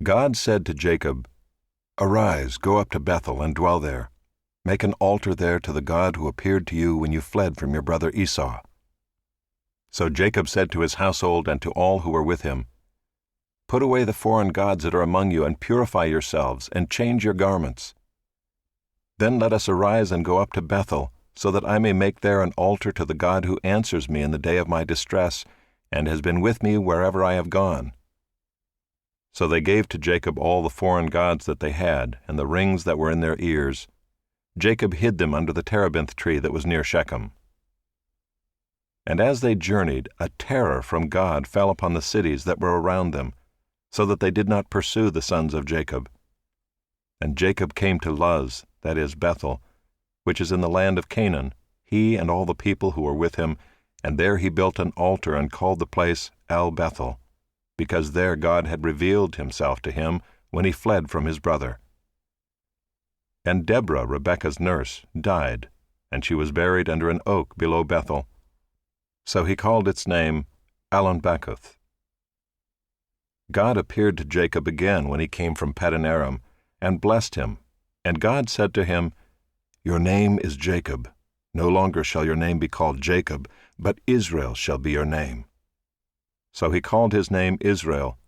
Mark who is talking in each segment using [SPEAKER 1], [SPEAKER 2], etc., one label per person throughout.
[SPEAKER 1] God said to Jacob, "Arise, go up to Bethel and dwell there. Make an altar there to the God who appeared to you when you fled from your brother Esau." So Jacob said to his household and to all who were with him, "Put away the foreign gods that are among you, and purify yourselves, and change your garments. Then let us arise and go up to Bethel, so that I may make there an altar to the God who answers me in the day of my distress, and has been with me wherever I have gone." So they gave to Jacob all the foreign gods that they had, and the rings that were in their ears. Jacob hid them under the terebinth tree that was near Shechem. And as they journeyed, a terror from God fell upon the cities that were around them, so that they did not pursue the sons of Jacob. And Jacob came to Luz, that is Bethel, which is in the land of Canaan, he and all the people who were with him, and there he built an altar and called the place El-Bethel, because there God had revealed himself to him when he fled from his brother. And Deborah, Rebekah's nurse, died, and she was buried under an oak below Bethel. So he called its name Allon-Bacuth. God appeared to Jacob again when he came from Paddan Aram, and blessed him. And God said to him, "Your name is Jacob. No longer shall your name be called Jacob, but Israel shall be your name." So he called his name Israel.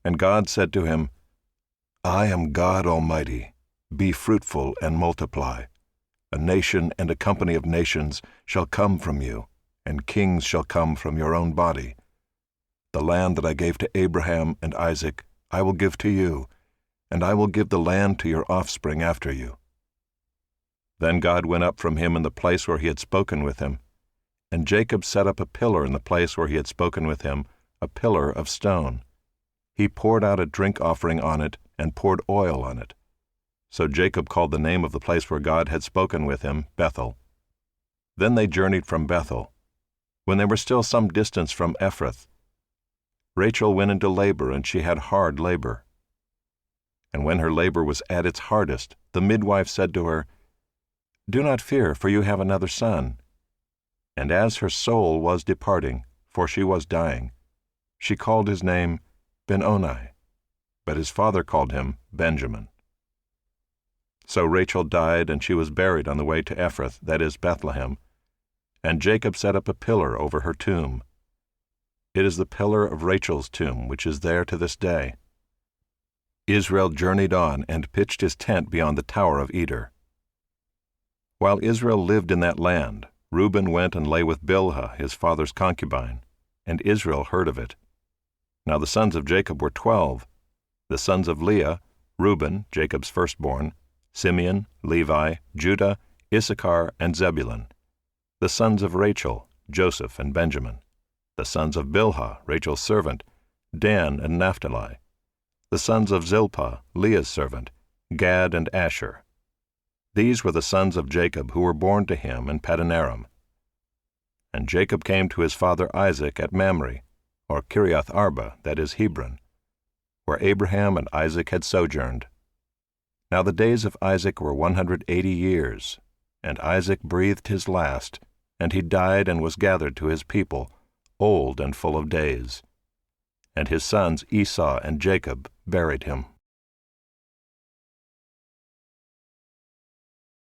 [SPEAKER 1] And God said to him, "I am God Almighty. Be fruitful and multiply. A nation and a company of nations shall come from you, and kings shall come from your own body. The land that I gave to Abraham and Isaac I will give to you, and I will give the land to your offspring after you." Then God went up from him in the place where he had spoken with him, and Jacob set up a pillar in the place where he had spoken with him, a pillar of stone. He poured out a drink offering on it and poured oil on it. So Jacob called the name of the place where God had spoken with him Bethel. Then they journeyed from Bethel. When they were still some distance from Ephrath, Rachel went into labor, and she had hard labor. And when her labor was at its hardest, the midwife said to her, "Do not fear, for you have another son." And as her soul was departing, for she was dying, she called his name Ben-Oni, but his father called him Benjamin. So Rachel died, and she was buried on the way to Ephrath, that is Bethlehem, and Jacob set up a pillar over her tomb. It is the pillar of Rachel's tomb, which is there to this day. Israel journeyed on and pitched his tent beyond the Tower of Eder. While Israel lived in that land, Reuben went and lay with Bilhah, his father's concubine, and Israel heard of it. Now the sons of Jacob were 12, the sons of Leah, Reuben, Jacob's firstborn, Simeon, Levi, Judah, Issachar, and Zebulun. The sons of Rachel, Joseph and Benjamin. The sons of Bilhah, Rachel's servant, Dan and Naphtali. The sons of Zilpah, Leah's servant, Gad and Asher. These were the sons of Jacob who were born to him in Paddan Aram. And Jacob came to his father Isaac at Mamre, or Kiriath Arba, that is Hebron, where Abraham and Isaac had sojourned. Now the days of Isaac were 180 years, and Isaac breathed his last, and he died and was gathered to his people, old and full of days. And his sons Esau and Jacob buried him.